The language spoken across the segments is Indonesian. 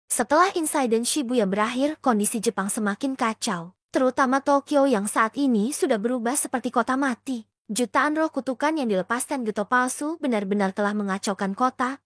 Setelah insiden Shibuya berakhir, kondisi Jepang semakin kacau. Terutama Tokyo yang saat ini sudah berubah seperti kota mati. Jutaan roh kutukan yang dilepaskan Geto palsu benar-benar telah mengacaukan kota,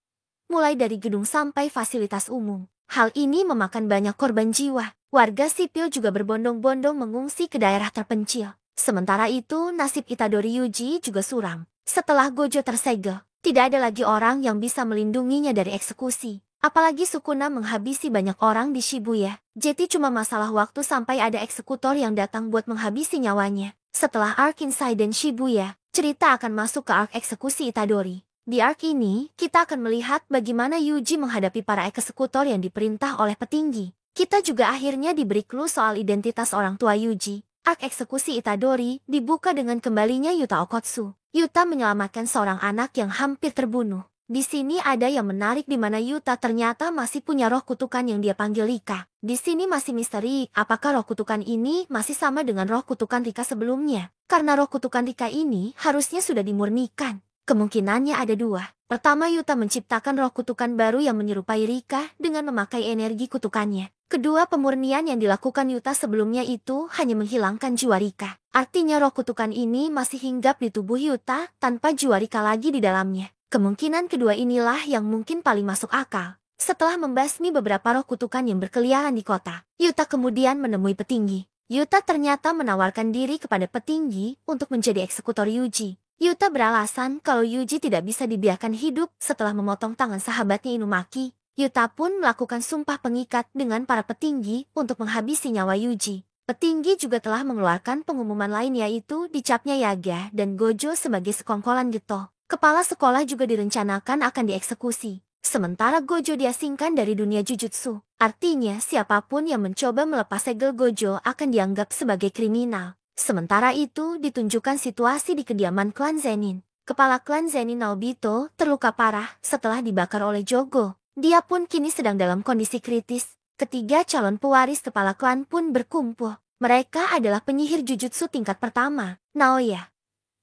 mulai dari gedung sampai fasilitas umum. Hal ini memakan banyak korban jiwa. Warga sipil juga berbondong-bondong mengungsi ke daerah terpencil. Sementara itu, nasib Itadori Yuji juga suram. Setelah Gojo tersegel, tidak ada lagi orang yang bisa melindunginya dari eksekusi. Apalagi Sukuna menghabisi banyak orang di Shibuya. Jadi cuma masalah waktu sampai ada eksekutor yang datang buat menghabisi nyawanya. Setelah arc insiden Shibuya, cerita akan masuk ke arc eksekusi Itadori. Di arc ini, kita akan melihat bagaimana Yuji menghadapi para eksekutor yang diperintah oleh petinggi. Kita juga akhirnya diberi clue soal identitas orang tua Yuji. Arc eksekusi Itadori dibuka dengan kembalinya Yuta Okotsu. Yuta menyelamatkan seorang anak yang hampir terbunuh. Di sini ada yang menarik di mana Yuta ternyata masih punya roh kutukan yang dia panggil Rika. Di sini masih misteri apakah roh kutukan ini masih sama dengan roh kutukan Rika sebelumnya. Karena roh kutukan Rika ini harusnya sudah dimurnikan. Kemungkinannya ada dua. Pertama, Yuta menciptakan roh kutukan baru yang menyerupai Rika dengan memakai energi kutukannya. Kedua, pemurnian yang dilakukan Yuta sebelumnya itu hanya menghilangkan jiwa Rika. Artinya roh kutukan ini masih hinggap di tubuh Yuta tanpa jiwa Rika lagi di dalamnya. Kemungkinan kedua inilah yang mungkin paling masuk akal. Setelah membasmi beberapa roh kutukan yang berkeliaran di kota, Yuta kemudian menemui petinggi. Yuta ternyata menawarkan diri kepada petinggi untuk menjadi eksekutor Yuji. Yuta beralasan kalau Yuji tidak bisa dibiarkan hidup setelah memotong tangan sahabatnya Inumaki. Yuta pun melakukan sumpah pengikat dengan para petinggi untuk menghabisi nyawa Yuji. Petinggi juga telah mengeluarkan pengumuman lain yaitu dicapnya Yaga dan Gojo sebagai sekongkolan Geto. Kepala sekolah juga direncanakan akan dieksekusi. Sementara Gojo diasingkan dari dunia Jujutsu. Artinya siapapun yang mencoba melepas segel Gojo akan dianggap sebagai kriminal. Sementara itu ditunjukkan situasi di kediaman klan Zenin. Kepala klan Zenin Naobito terluka parah setelah dibakar oleh Jogo. Dia pun kini sedang dalam kondisi kritis. Ketiga calon pewaris kepala klan pun berkumpul. Mereka adalah penyihir Jujutsu tingkat pertama, Naoya,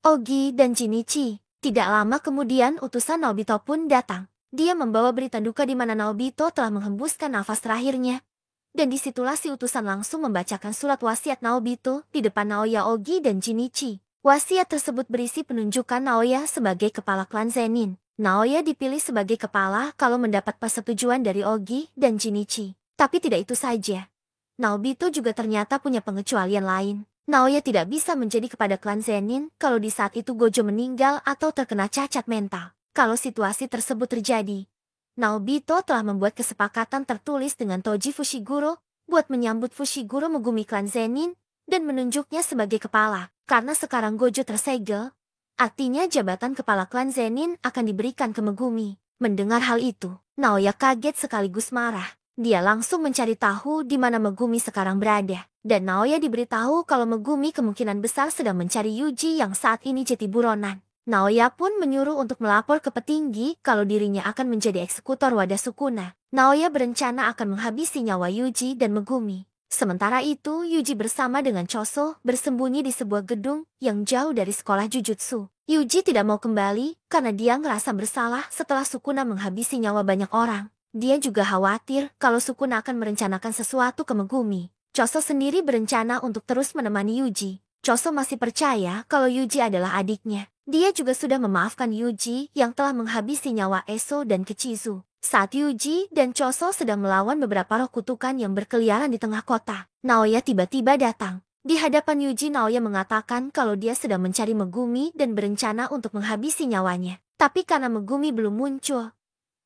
Ogi, dan Jinichi. Tidak lama kemudian utusan Naobito pun datang. Dia membawa berita duka di mana Naobito telah menghembuskan nafas terakhirnya. Dan disitulah si utusan langsung membacakan surat wasiat Naobito di depan Naoya, Ogi, dan Jinichi. Wasiat tersebut berisi penunjukan Naoya sebagai kepala klan Zenin. Naoya dipilih sebagai kepala kalau mendapat persetujuan dari Ogi dan Jinichi. Tapi tidak itu saja. Naobito juga ternyata punya pengecualian lain. Naoya tidak bisa menjadi kepada klan Zenin kalau di saat itu Gojo meninggal atau terkena cacat mental. Kalau situasi tersebut terjadi, Naobito telah membuat kesepakatan tertulis dengan Toji Fushiguro buat menyambut Fushiguro Megumi klan Zenin dan menunjuknya sebagai kepala. Karena sekarang Gojo tersegel, artinya jabatan kepala klan Zenin akan diberikan ke Megumi. Mendengar hal itu, Naoya kaget sekaligus marah. Dia langsung mencari tahu di mana Megumi sekarang berada. Dan Naoya diberitahu kalau Megumi kemungkinan besar sedang mencari Yuji yang saat ini jadi buronan. Naoya pun menyuruh untuk melapor ke petinggi kalau dirinya akan menjadi eksekutor Wada Sukuna. Naoya berencana akan menghabisi nyawa Yuji dan Megumi. Sementara itu, Yuji bersama dengan Choso bersembunyi di sebuah gedung yang jauh dari sekolah Jujutsu. Yuji tidak mau kembali karena dia ngerasa bersalah setelah Sukuna menghabisi nyawa banyak orang. Dia juga khawatir kalau Sukuna akan merencanakan sesuatu ke Megumi. Choso sendiri berencana untuk terus menemani Yuji. Choso masih percaya kalau Yuji adalah adiknya. Dia juga sudah memaafkan Yuji yang telah menghabisi nyawa Eso dan Kechizu. Saat Yuji dan Choso sedang melawan beberapa roh kutukan yang berkeliaran di tengah kota, Naoya tiba-tiba datang. Di hadapan Yuji, Naoya mengatakan kalau dia sedang mencari Megumi dan berencana untuk menghabisi nyawanya. Tapi karena Megumi belum muncul,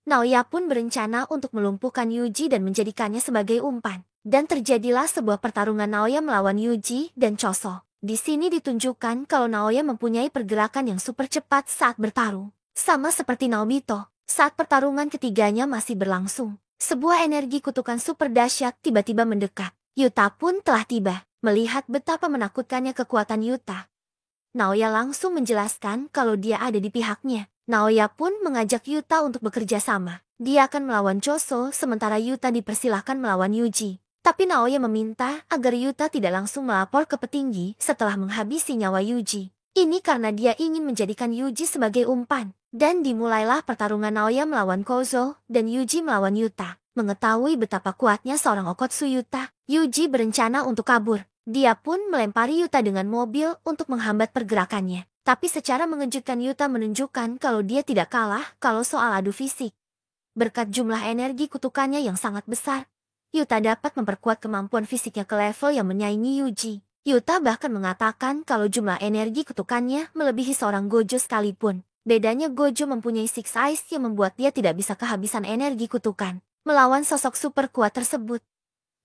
Naoya pun berencana untuk melumpuhkan Yuji dan menjadikannya sebagai umpan. Dan terjadilah sebuah pertarungan Naoya melawan Yuji dan Choso. Di sini ditunjukkan kalau Naoya mempunyai pergerakan yang super cepat saat bertarung. Sama seperti Naobito, saat pertarungan ketiganya masih berlangsung, sebuah energi kutukan super dahsyat tiba-tiba mendekat. Yuta pun telah tiba. Melihat betapa menakutkannya kekuatan Yuta, Naoya langsung menjelaskan kalau dia ada di pihaknya. Naoya pun mengajak Yuta untuk bekerja sama. Dia akan melawan Choso sementara Yuta dipersilahkan melawan Yuji. Tapi Naoya meminta agar Yuta tidak langsung melapor ke petinggi setelah menghabisi nyawa Yuji. Ini karena dia ingin menjadikan Yuji sebagai umpan. Dan dimulailah pertarungan Naoya melawan Kozo dan Yuji melawan Yuta. Mengetahui betapa kuatnya seorang Okotsu Yuta, Yuji berencana untuk kabur. Dia pun melempari Yuta dengan mobil untuk menghambat pergerakannya. Tapi secara mengejutkan Yuta menunjukkan kalau dia tidak kalah kalau soal adu fisik. Berkat jumlah energi kutukannya yang sangat besar, Yuta dapat memperkuat kemampuan fisiknya ke level yang menyaingi Yuji. Yuta bahkan mengatakan kalau jumlah energi kutukannya melebihi seorang Gojo sekalipun. Bedanya Gojo mempunyai Six Eyes yang membuat dia tidak bisa kehabisan energi kutukan. Melawan sosok super kuat tersebut,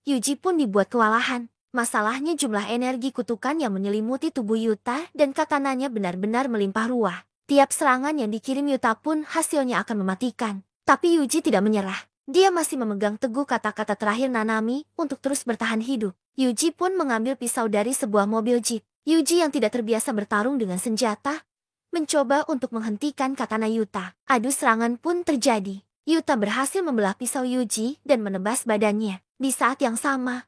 Yuji pun dibuat kewalahan. Masalahnya jumlah energi kutukan yang menyelimuti tubuh Yuta dan katananya benar-benar melimpah ruah. Tiap serangan yang dikirim Yuta pun hasilnya akan mematikan. Tapi Yuji tidak menyerah. Dia masih memegang teguh kata-kata terakhir Nanami untuk terus bertahan hidup. Yuji pun mengambil pisau dari sebuah mobil jeep. Yuji yang tidak terbiasa bertarung dengan senjata, mencoba untuk menghentikan katana Yuta. Adu serangan pun terjadi. Yuta berhasil membelah pisau Yuji dan menebas badannya. Di saat yang sama,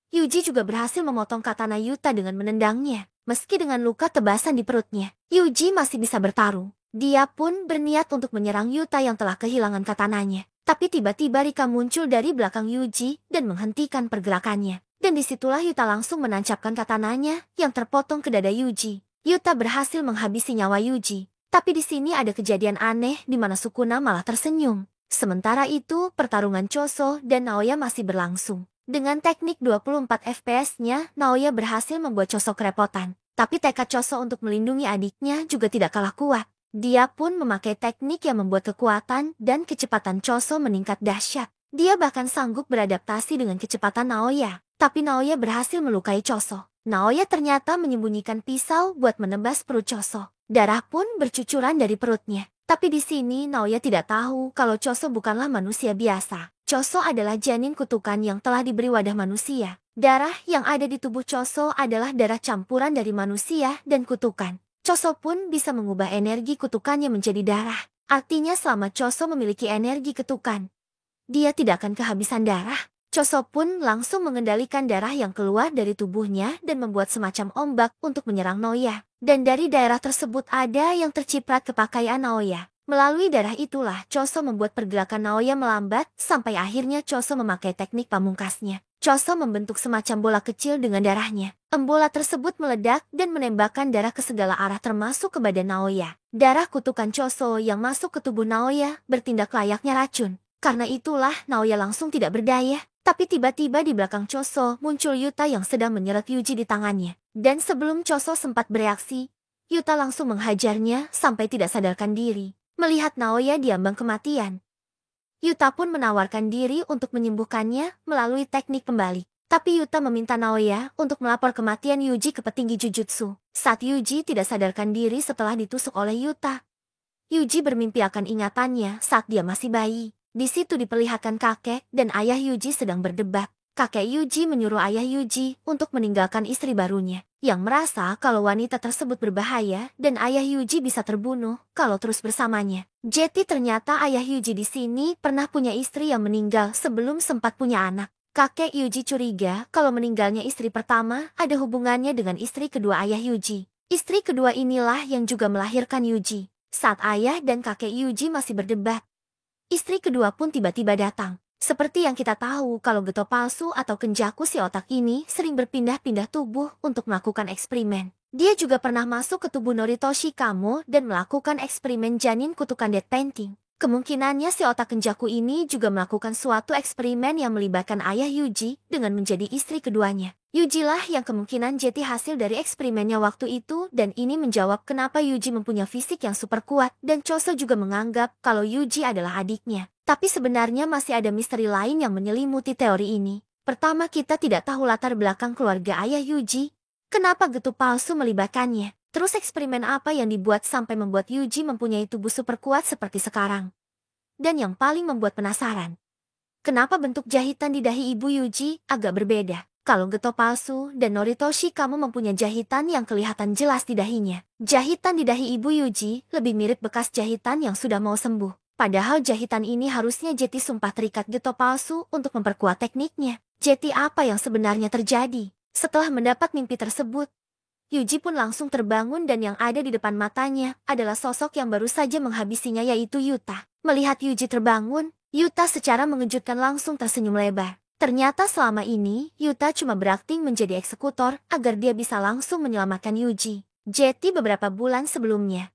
Yuji juga berhasil memotong katana Yuta dengan menendangnya. Meski dengan luka tebasan di perutnya, Yuji masih bisa bertarung. Dia pun berniat untuk menyerang Yuta yang telah kehilangan katananya. Tapi tiba-tiba Rika muncul dari belakang Yuji dan menghentikan pergerakannya. Dan disitulah Yuta langsung menancapkan katananya yang terpotong ke dada Yuji. Yuta berhasil menghabisi nyawa Yuji. Tapi di sini ada kejadian aneh di mana Sukuna malah tersenyum. Sementara itu, pertarungan Choso dan Naoya masih berlangsung. Dengan teknik 24 FPS-nya, Naoya berhasil membuat Choso kerepotan. Tapi tekad Choso untuk melindungi adiknya juga tidak kalah kuat. Dia pun memakai teknik yang membuat kekuatan dan kecepatan Choso meningkat dahsyat. Dia bahkan sanggup beradaptasi dengan kecepatan Naoya. Tapi Naoya berhasil melukai Choso. Naoya ternyata menyembunyikan pisau buat menebas perut Choso. Darah pun bercucuran dari perutnya. Tapi di sini Naoya tidak tahu kalau Choso bukanlah manusia biasa. Choso adalah janin kutukan yang telah diberi wadah manusia. Darah yang ada di tubuh Choso adalah darah campuran dari manusia dan kutukan. Choso pun bisa mengubah energi kutukannya menjadi darah. Artinya selama Choso memiliki energi kutukan, dia tidak akan kehabisan darah. Choso pun langsung mengendalikan darah yang keluar dari tubuhnya dan membuat semacam ombak untuk menyerang Naoya. Dan dari daerah tersebut ada yang terciprat ke pakaian Naoya. Melalui darah itulah Choso membuat pergerakan Naoya melambat sampai akhirnya Choso memakai teknik pamungkasnya. Choso membentuk semacam bola kecil dengan darahnya. Bola tersebut meledak dan menembakkan darah ke segala arah termasuk ke badan Naoya. Darah kutukan Choso yang masuk ke tubuh Naoya bertindak layaknya racun. Karena itulah Naoya langsung tidak berdaya. Tapi tiba-tiba di belakang Choso muncul Yuta yang sedang menyeret Yuji di tangannya. Dan sebelum Choso sempat bereaksi, Yuta langsung menghajarnya sampai tidak sadarkan diri. Melihat Naoya diambang kematian, Yuta pun menawarkan diri untuk menyembuhkannya melalui teknik kembali. Tapi Yuta meminta Naoya untuk melapor kematian Yuji ke petinggi Jujutsu. Saat Yuji tidak sadarkan diri setelah ditusuk oleh Yuta, Yuji bermimpi akan ingatannya saat dia masih bayi. Di situ diperlihatkan kakek dan ayah Yuji sedang berdebat. Kakek Yuji menyuruh ayah Yuji untuk meninggalkan istri barunya, yang merasa kalau wanita tersebut berbahaya dan ayah Yuji bisa terbunuh kalau terus bersamanya. Jadi ternyata ayah Yuji di sini pernah punya istri yang meninggal sebelum sempat punya anak. Kakek Yuji curiga kalau meninggalnya istri pertama ada hubungannya dengan istri kedua ayah Yuji. Istri kedua inilah yang juga melahirkan Yuji. Saat ayah dan kakek Yuji masih berdebat, istri kedua pun tiba-tiba datang. Seperti yang kita tahu kalau Geto palsu atau Kenjaku si otak ini sering berpindah-pindah tubuh untuk melakukan eksperimen. Dia juga pernah masuk ke tubuh Noritoshi Kamo dan melakukan eksperimen janin kutukan Death Painting. Kemungkinannya si otak Kenjaku ini juga melakukan suatu eksperimen yang melibatkan ayah Yuji dengan menjadi istri keduanya. Yuji lah yang kemungkinan jadi hasil dari eksperimennya waktu itu dan ini menjawab kenapa Yuji mempunyai fisik yang super kuat dan Choso juga menganggap kalau Yuji adalah adiknya. Tapi sebenarnya masih ada misteri lain yang menyelimuti teori ini. Pertama, kita tidak tahu latar belakang keluarga ayah Yuji. Kenapa Geto palsu melibatkannya? Terus eksperimen apa yang dibuat sampai membuat Yuji mempunyai tubuh super kuat seperti sekarang? Dan yang paling membuat penasaran, kenapa bentuk jahitan di dahi ibu Yuji agak berbeda? Kalau Geto palsu dan Noritoshi Kamo mempunyai jahitan yang kelihatan jelas di dahinya. Jahitan di dahi ibu Yuji lebih mirip bekas jahitan yang sudah mau sembuh. Padahal jahitan ini harusnya Jeti sumpah terikat Geto palsu untuk memperkuat tekniknya. Jeti apa yang sebenarnya terjadi? Setelah mendapat mimpi tersebut, Yuji pun langsung terbangun dan yang ada di depan matanya adalah sosok yang baru saja menghabisinya yaitu Yuta. Melihat Yuji terbangun, Yuta secara mengejutkan langsung tersenyum lebar. Ternyata selama ini, Yuta cuma berakting menjadi eksekutor agar dia bisa langsung menyelamatkan Yuji. Jeti beberapa bulan sebelumnya,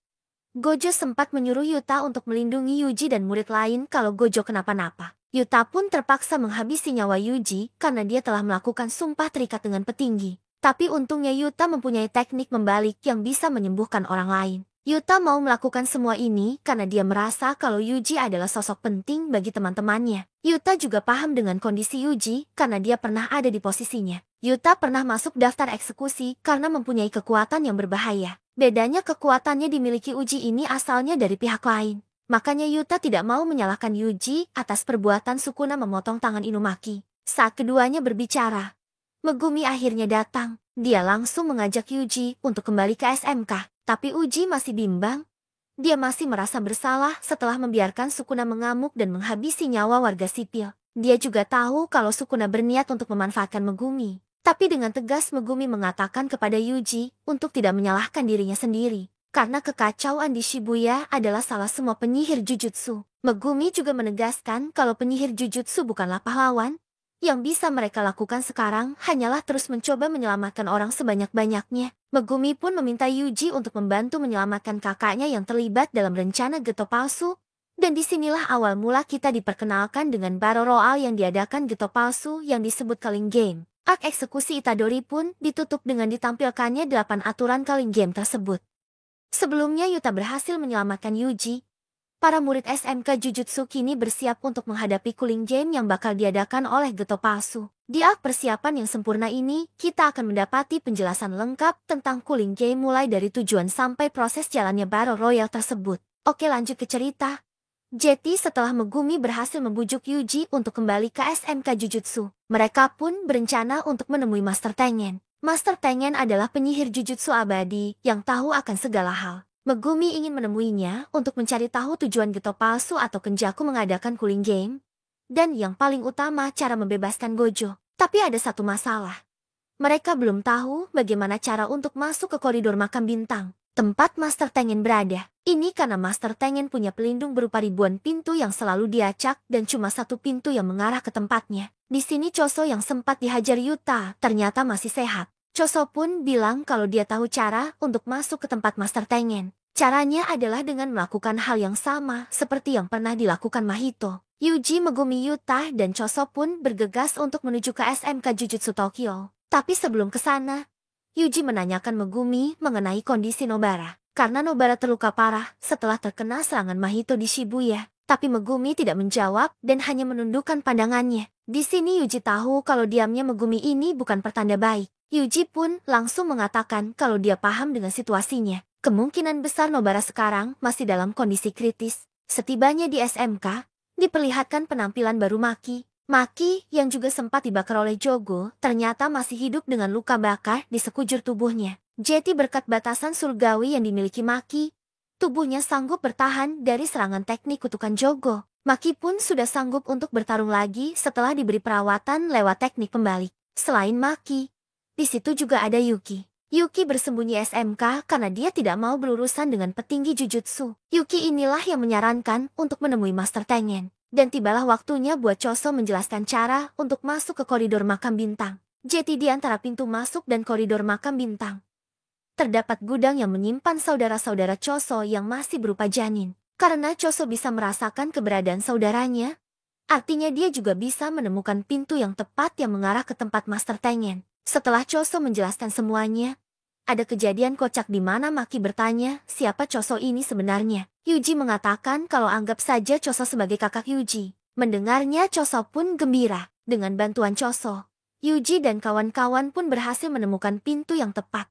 Gojo sempat menyuruh Yuta untuk melindungi Yuji dan murid lain kalau Gojo kenapa-napa. Yuta pun terpaksa menghabisi nyawa Yuji karena dia telah melakukan sumpah terikat dengan petinggi. Tapi untungnya Yuta mempunyai teknik membalik yang bisa menyembuhkan orang lain. Yuta mau melakukan semua ini karena dia merasa kalau Yuji adalah sosok penting bagi teman-temannya. Yuta juga paham dengan kondisi Yuji karena dia pernah ada di posisinya. Yuta pernah masuk daftar eksekusi karena mempunyai kekuatan yang berbahaya. Bedanya kekuatannya dimiliki Uji ini asalnya dari pihak lain. Makanya Yuta tidak mau menyalahkan Yuji atas perbuatan Sukuna memotong tangan Inumaki. Saat keduanya berbicara, Megumi akhirnya datang. Dia langsung mengajak Yuji untuk kembali ke SMK. Tapi Uji masih bimbang. Dia masih merasa bersalah setelah membiarkan Sukuna mengamuk dan menghabisi nyawa warga sipil. Dia juga tahu kalau Sukuna berniat untuk memanfaatkan Megumi. Tapi dengan tegas Megumi mengatakan kepada Yuji untuk tidak menyalahkan dirinya sendiri. Karena kekacauan di Shibuya adalah salah semua penyihir Jujutsu. Megumi juga menegaskan kalau penyihir Jujutsu bukanlah pahlawan. Yang bisa mereka lakukan sekarang hanyalah terus mencoba menyelamatkan orang sebanyak-banyaknya. Megumi pun meminta Yuji untuk membantu menyelamatkan kakaknya yang terlibat dalam rencana Geto palsu. Dan disinilah awal mula kita diperkenalkan dengan Battle Royale yang diadakan Geto palsu yang disebut Culling Game. Ak eksekusi Itadori pun ditutup dengan ditampilkannya 8 aturan Culling Game tersebut. Sebelumnya Yuta berhasil menyelamatkan Yuji. Para murid SMK Jujutsu kini bersiap untuk menghadapi Culling Game yang bakal diadakan oleh Geto palsu. Di ak persiapan yang sempurna ini, kita akan mendapati penjelasan lengkap tentang Culling Game mulai dari tujuan sampai proses jalannya Battle Royale tersebut. Oke, lanjut ke cerita. Jeti setelah Megumi berhasil membujuk Yuji untuk kembali ke SMK Jujutsu. Mereka pun berencana untuk menemui Master Tengen. Master Tengen adalah penyihir Jujutsu abadi yang tahu akan segala hal. Megumi ingin menemuinya untuk mencari tahu tujuan Geto palsu atau Kenjaku mengadakan Culling Game. Dan yang paling utama cara membebaskan Gojo. Tapi ada satu masalah. Mereka belum tahu bagaimana cara untuk masuk ke koridor makam bintang. Tempat Master Tengen berada. Ini karena Master Tengen punya pelindung berupa ribuan pintu yang selalu diacak dan cuma satu pintu yang mengarah ke tempatnya. Di sini Choso yang sempat dihajar Yuta ternyata masih sehat. Choso pun bilang kalau dia tahu cara untuk masuk ke tempat Master Tengen. Caranya adalah dengan melakukan hal yang sama seperti yang pernah dilakukan Mahito. Yuji, Megumi, Yuta, dan Choso pun bergegas untuk menuju ke SMK Jujutsu Tokyo. Tapi sebelum ke sana, Yuji menanyakan Megumi mengenai kondisi Nobara. Karena Nobara terluka parah setelah terkena serangan Mahito di Shibuya. Tapi Megumi tidak menjawab dan hanya menundukkan pandangannya. Di sini Yuji tahu kalau diamnya Megumi ini bukan pertanda baik. Yuji pun langsung mengatakan kalau dia paham dengan situasinya. Kemungkinan besar Nobara sekarang masih dalam kondisi kritis. Setibanya di SMK, diperlihatkan penampilan baru Maki. Maki yang juga sempat dibakar oleh Jogo ternyata masih hidup dengan luka bakar di sekujur tubuhnya. Jeti berkat batasan surgawi yang dimiliki Maki, tubuhnya sanggup bertahan dari serangan teknik kutukan Jogo. Maki pun sudah sanggup untuk bertarung lagi setelah diberi perawatan lewat teknik pembalik. Selain Maki, di situ juga ada Yuki. Yuki bersembunyi SMK karena dia tidak mau berurusan dengan petinggi Jujutsu. Yuki inilah yang menyarankan untuk menemui Master Tengen. Dan tibalah waktunya buat Choso menjelaskan cara untuk masuk ke koridor makam bintang. Jeti di antara pintu masuk dan koridor makam bintang. Terdapat gudang yang menyimpan saudara-saudara Choso yang masih berupa janin. Karena Choso bisa merasakan keberadaan saudaranya, artinya dia juga bisa menemukan pintu yang tepat yang mengarah ke tempat Master Tengen. Setelah Choso menjelaskan semuanya, ada kejadian kocak di mana Maki bertanya siapa Choso ini sebenarnya. Yuji mengatakan kalau anggap saja Choso sebagai kakak Yuji. Mendengarnya Choso pun gembira. Dengan bantuan Choso, Yuji dan kawan-kawan pun berhasil menemukan pintu yang tepat.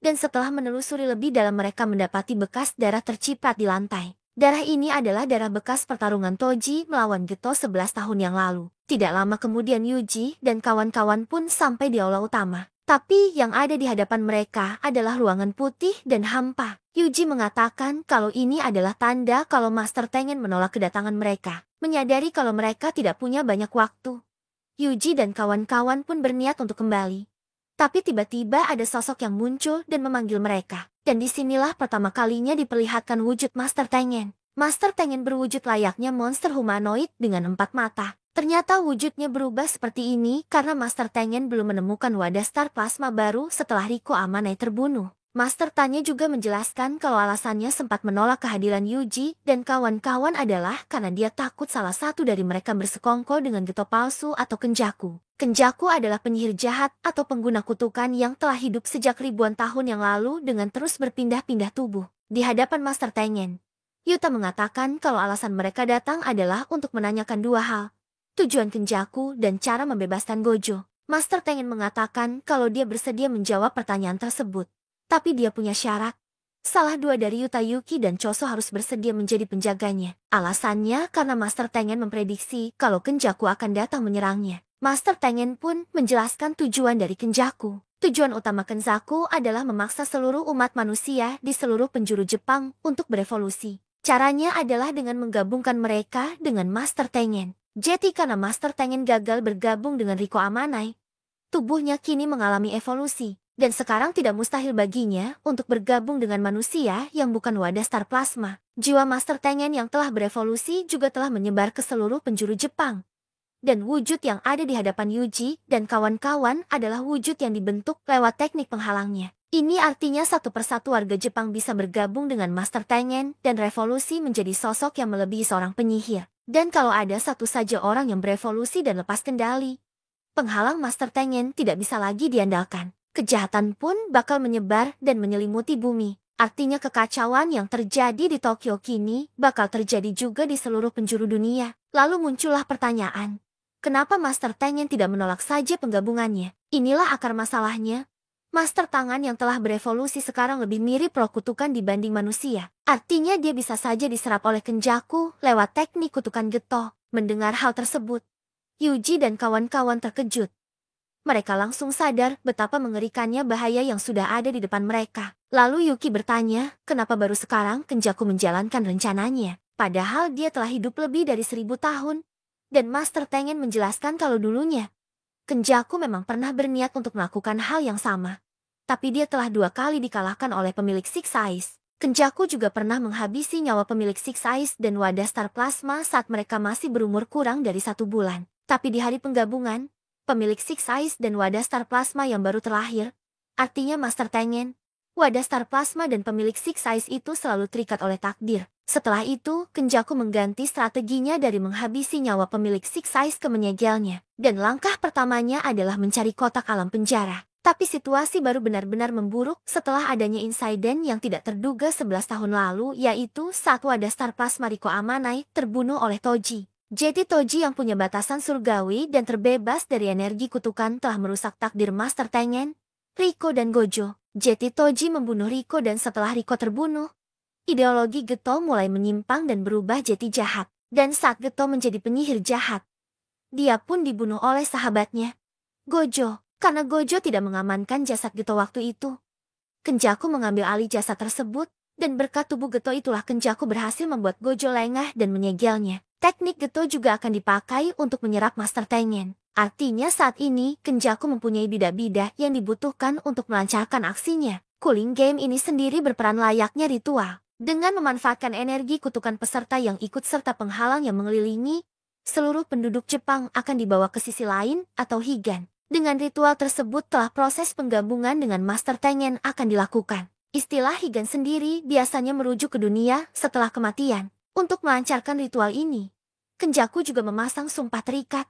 Dan setelah menelusuri lebih dalam mereka mendapati bekas darah terciprat di lantai. Darah ini adalah darah bekas pertarungan Toji melawan Geto 11 tahun yang lalu. Tidak lama kemudian Yuji dan kawan-kawan pun sampai di aula utama. Tapi yang ada di hadapan mereka adalah ruangan putih dan hampa. Yuji mengatakan kalau ini adalah tanda kalau Master Tengen menolak kedatangan mereka. Menyadari kalau mereka tidak punya banyak waktu, Yuji dan kawan-kawan pun berniat untuk kembali. Tapi tiba-tiba ada sosok yang muncul dan memanggil mereka. Dan disinilah pertama kalinya diperlihatkan wujud Master Tengen. Master Tengen berwujud layaknya monster humanoid dengan 4 mata. Ternyata wujudnya berubah seperti ini karena Master Tengen belum menemukan wadah star plasma baru setelah Riko Amanai terbunuh. Master Tanya juga menjelaskan kalau alasannya sempat menolak kehadiran Yuji dan kawan-kawan adalah karena dia takut salah satu dari mereka bersekongkol dengan Geto palsu atau Kenjaku. Kenjaku adalah penyihir jahat atau pengguna kutukan yang telah hidup sejak ribuan tahun yang lalu dengan terus berpindah-pindah tubuh. Di hadapan Master Tengen, Yuta mengatakan kalau alasan mereka datang adalah untuk menanyakan dua hal. Tujuan Kenjaku dan cara membebaskan Gojo. Master Tengen mengatakan kalau dia bersedia menjawab pertanyaan tersebut. Tapi dia punya syarat. Salah dua dari Yuta Yuki dan Choso harus bersedia menjadi penjaganya. Alasannya karena Master Tengen memprediksi kalau Kenjaku akan datang menyerangnya. Master Tengen pun menjelaskan tujuan dari Kenjaku. Tujuan utama Kenjaku adalah memaksa seluruh umat manusia di seluruh penjuru Jepang untuk berevolusi. Caranya adalah dengan menggabungkan mereka dengan Master Tengen. Jadi karena Master Tengen gagal bergabung dengan Riko Amanai, tubuhnya kini mengalami evolusi, dan sekarang tidak mustahil baginya untuk bergabung dengan manusia yang bukan wadah star plasma. Jiwa Master Tengen yang telah berevolusi juga telah menyebar ke seluruh penjuru Jepang. Dan wujud yang ada di hadapan Yuji dan kawan-kawan adalah wujud yang dibentuk lewat teknik penghalangnya. Ini artinya satu persatu warga Jepang bisa bergabung dengan Master Tengen dan revolusi menjadi sosok yang melebihi seorang penyihir. Dan kalau ada satu saja orang yang berevolusi dan lepas kendali, penghalang Master Tengen tidak bisa lagi diandalkan. Kejahatan pun bakal menyebar dan menyelimuti bumi. Artinya kekacauan yang terjadi di Tokyo kini bakal terjadi juga di seluruh penjuru dunia. Lalu muncullah pertanyaan, kenapa Master Tengen tidak menolak saja penggabungannya? Inilah akar masalahnya. Master Tangan yang telah berevolusi sekarang lebih mirip roh kutukan dibanding manusia. Artinya dia bisa saja diserap oleh Kenjaku lewat teknik kutukan Geto. Mendengar hal tersebut, Yuji dan kawan-kawan terkejut. Mereka langsung sadar betapa mengerikannya bahaya yang sudah ada di depan mereka. Lalu Yuki bertanya, kenapa baru sekarang Kenjaku menjalankan rencananya? Padahal dia telah hidup lebih dari 1000 tahun. Dan Master Tengen menjelaskan kalau dulunya Kenjaku memang pernah berniat untuk melakukan hal yang sama. Tapi dia telah 2 kali dikalahkan oleh pemilik Six Eyes. Kenjaku juga pernah menghabisi nyawa pemilik Six Eyes dan wadah star plasma saat mereka masih berumur kurang dari 1 bulan. Tapi di hari penggabungan, pemilik Six Eyes dan wadah star plasma yang baru terlahir, artinya Master Tengen, wadah star plasma dan pemilik Six Eyes itu selalu terikat oleh takdir. Setelah itu, Kenjaku mengganti strateginya dari menghabisi nyawa pemilik Six Eyes ke menyegelnya. Dan langkah pertamanya adalah mencari kotak alam penjara. Tapi situasi baru benar-benar memburuk setelah adanya insiden yang tidak terduga 11 tahun lalu, yaitu saat wadah star plasma Riko Amanai terbunuh oleh Toji. Jadi Toji yang punya batasan surgawi dan terbebas dari energi kutukan telah merusak takdir Master Tengen, Riko dan Gojo. Jadi Toji membunuh Riko dan setelah Riko terbunuh, ideologi Geto mulai menyimpang dan berubah jadi jahat. Dan saat Geto menjadi penyihir jahat, dia pun dibunuh oleh sahabatnya, Gojo. Karena Gojo tidak mengamankan jasad Geto waktu itu, Kenjaku mengambil alih jasad tersebut, dan berkat tubuh Geto itulah Kenjaku berhasil membuat Gojo lengah dan menyegelnya. Teknik Geto juga akan dipakai untuk menyerap Master Tengen. Artinya saat ini Kenjaku mempunyai bidah-bidah yang dibutuhkan untuk melancarkan aksinya. Cooling Game ini sendiri berperan layaknya ritual. Dengan memanfaatkan energi kutukan peserta yang ikut serta penghalang yang mengelilingi, seluruh penduduk Jepang akan dibawa ke sisi lain atau Higan. Dengan ritual tersebut telah proses penggabungan dengan Master Tengen akan dilakukan. Istilah Higan sendiri biasanya merujuk ke dunia setelah kematian. Untuk melancarkan ritual ini, Kenjaku juga memasang sumpah terikat,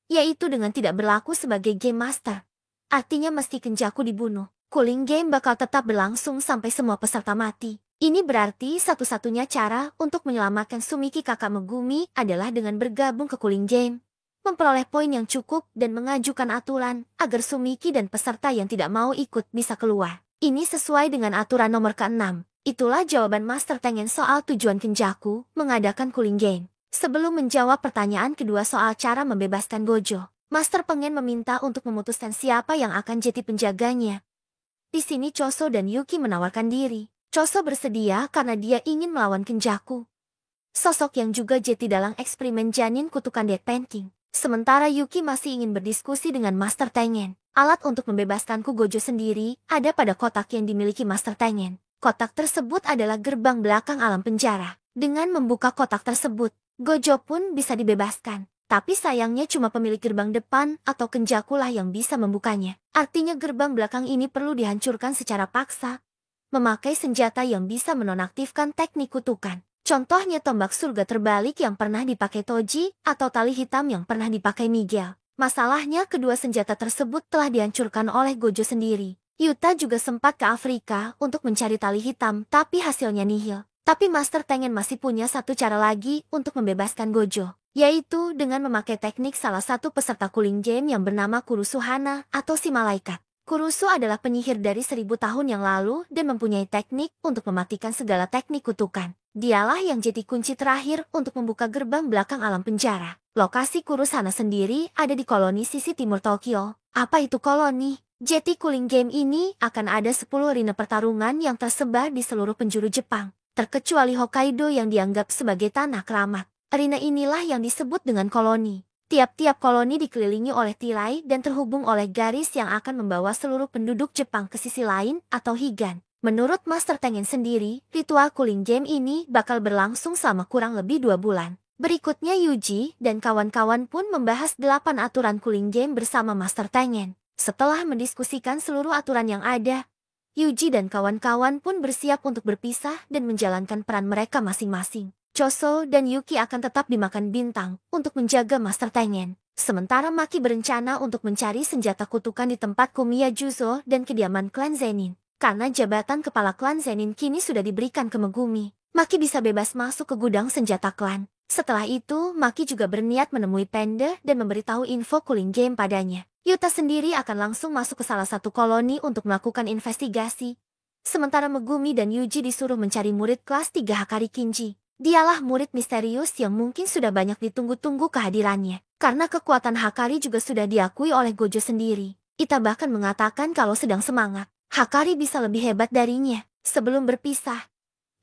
yaitu dengan tidak berlaku sebagai Game Master. Artinya meski Kenjaku dibunuh, Cooling Game bakal tetap berlangsung sampai semua peserta mati. Ini berarti satu-satunya cara untuk menyelamatkan Sumiki kakak Megumi adalah dengan bergabung ke Cooling Game, memperoleh poin yang cukup dan mengajukan aturan agar Sumiki dan peserta yang tidak mau ikut bisa keluar. Ini sesuai dengan aturan nomor ke-6. Itulah jawaban Master Tengen soal tujuan Kenjaku mengadakan Cooling Game. Sebelum menjawab pertanyaan kedua soal cara membebaskan Gojo, Master Tengen meminta untuk memutuskan siapa yang akan jadi penjaganya. Di sini Choso dan Yuki menawarkan diri. Choso bersedia karena dia ingin melawan Kenjaku, sosok yang juga jadi dalam eksperimen janin kutukan Dead Painting. Sementara Yuki masih ingin berdiskusi dengan Master Tengen. Alat untuk membebaskanku Gojo sendiri ada pada kotak yang dimiliki Master Tengen. Kotak tersebut adalah gerbang belakang alam penjara. Dengan membuka kotak tersebut, Gojo pun bisa dibebaskan. Tapi sayangnya cuma pemilik gerbang depan atau Kenjakulah yang bisa membukanya. Artinya gerbang belakang ini perlu dihancurkan secara paksa. Memakai senjata yang bisa menonaktifkan teknik kutukan. Contohnya tombak surga terbalik yang pernah dipakai Toji atau tali hitam yang pernah dipakai Miguel. Masalahnya kedua senjata tersebut telah dihancurkan oleh Gojo sendiri. Yuta juga sempat ke Afrika untuk mencari tali hitam tapi hasilnya nihil. Tapi Master Tengen masih punya satu cara lagi untuk membebaskan Gojo, yaitu dengan memakai teknik salah satu peserta Cooling Game yang bernama Kurusu Hana atau si malaikat. Kurusu adalah penyihir dari 1000 tahun yang lalu dan mempunyai teknik untuk mematikan segala teknik kutukan. Dialah yang jadi kunci terakhir untuk membuka gerbang belakang alam penjara. Lokasi Kurusana sendiri ada di koloni sisi timur Tokyo. Apa itu koloni? Jeti Cooling Game ini akan ada 10 arena pertarungan yang tersebar di seluruh penjuru Jepang, terkecuali Hokkaido yang dianggap sebagai tanah keramat. Arena inilah yang disebut dengan koloni. Tiap-tiap koloni dikelilingi oleh tirai dan terhubung oleh garis yang akan membawa seluruh penduduk Jepang ke sisi lain atau Higan. Menurut Master Tengen sendiri, ritual Cooling Game ini bakal berlangsung selama kurang lebih 2 bulan. Berikutnya Yuji dan kawan-kawan pun membahas 8 aturan Cooling Game bersama Master Tengen. Setelah mendiskusikan seluruh aturan yang ada, Yuji dan kawan-kawan pun bersiap untuk berpisah dan menjalankan peran mereka masing-masing. Choso dan Yuki akan tetap dimakan bintang untuk menjaga Master Tengen. Sementara Maki berencana untuk mencari senjata kutukan di tempat Kumiya Juzo dan kediaman klan Zenin. Karena jabatan kepala klan Zenin kini sudah diberikan ke Megumi, Maki bisa bebas masuk ke gudang senjata klan. Setelah itu, Maki juga berniat menemui Panda dan memberitahu info Cooling Game padanya. Yuta sendiri akan langsung masuk ke salah satu koloni untuk melakukan investigasi. Sementara Megumi dan Yuji disuruh mencari murid kelas 3 Hakari Kinji. Dialah murid misterius yang mungkin sudah banyak ditunggu-tunggu kehadirannya. Karena kekuatan Hakari juga sudah diakui oleh Gojo sendiri. Ita bahkan mengatakan kalau sedang semangat, Hakari bisa lebih hebat darinya. Sebelum berpisah,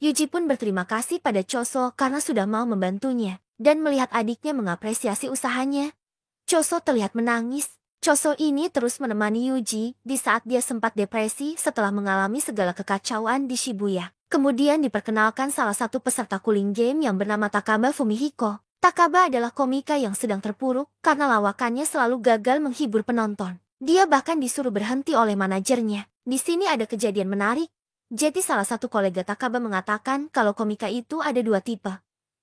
Yuji pun berterima kasih pada Choso karena sudah mau membantunya. Dan melihat adiknya mengapresiasi usahanya, Choso terlihat menangis. Choso ini terus menemani Yuji di saat dia sempat depresi setelah mengalami segala kekacauan di Shibuya. Kemudian diperkenalkan salah satu peserta Cooling Game yang bernama Takaba Fumihiko. Takaba adalah komika yang sedang terpuruk karena lawakannya selalu gagal menghibur penonton. Dia bahkan disuruh berhenti oleh manajernya. Di sini ada kejadian menarik. Jadi salah satu kolega Takaba mengatakan kalau komika itu ada 2 tipe.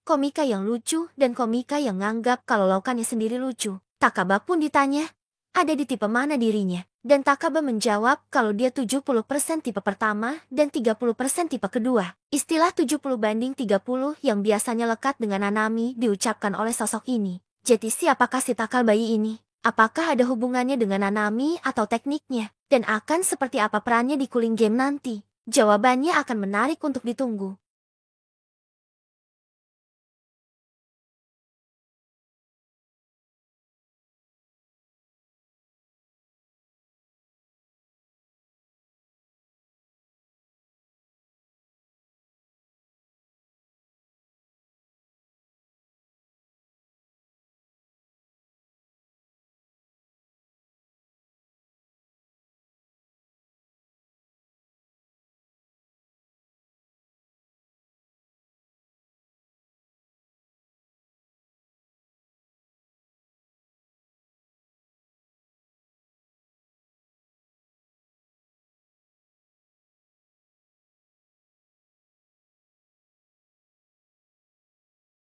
Komika yang lucu dan komika yang nganggap kalau lawakannya sendiri lucu. Takaba pun ditanya, ada di tipe mana dirinya? Dan Takaba menjawab kalau dia 70% tipe pertama dan 30% tipe kedua. Istilah 70/30 yang biasanya lekat dengan Nanami diucapkan oleh sosok ini. Jadi siapakah si takal bayi ini? Apakah ada hubungannya dengan Nanami atau tekniknya? Dan akan seperti apa perannya di Cooling Game nanti? Jawabannya akan menarik untuk ditunggu.